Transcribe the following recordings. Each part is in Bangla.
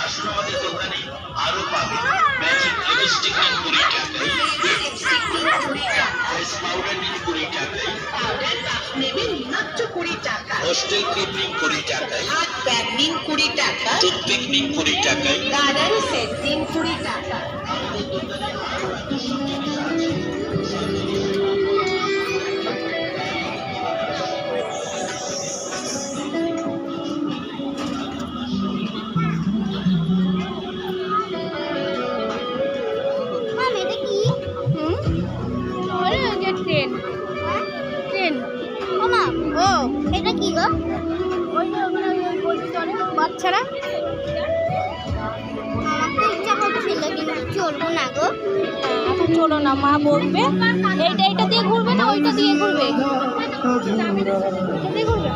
আসলে আমাদের দোকানে আরো পাবে ম্যাজিক লিপস্টিক নিন 20 টাকায়, ফেস পাউডার নিন 20 টাকায়, পাউডার কাপ নেবেন মাত্র 20 টাকা, হোস্টেল ক্রিম নিন 20 টাকায়, হাত প্যাক নিন 20 টাকা, টুথপিক নিন 20 টাকায়। গার্ডার সেট নিন 20 টাকা। ট্রেন ট্রেন ওমা ও এটা কি গো? ওই যে ওখানে বলছি চলে বাচ্চারা। আমার তো ইচ্ছা করছিল কিন্তু চলবো না গো। এখন চলো না, মা বলবে এইটা দিয়ে ঘুরবে না ওইটা দিয়ে ঘুরবে, এটা দিয়ে ঘুরবে।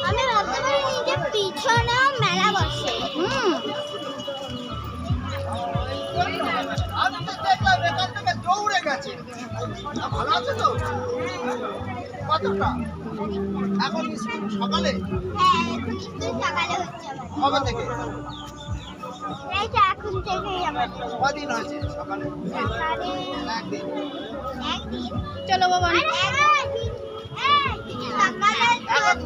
আমি ভাবতে পারিনি যে পিছনেও মেলা বসে। দৌড়ে গেছে। ভালো আছে তো? কতটা? এখন সকালে? হ্যাঁ এখন একটু সকালে হচ্ছে আমাদের। কবে থেকে? এই তো এখন থেকেই আমাদের। কদিন হয়েছে সকালে? সকালে একদিন। একদিন। চলো বাবা। আরে, এই, সকালে এখন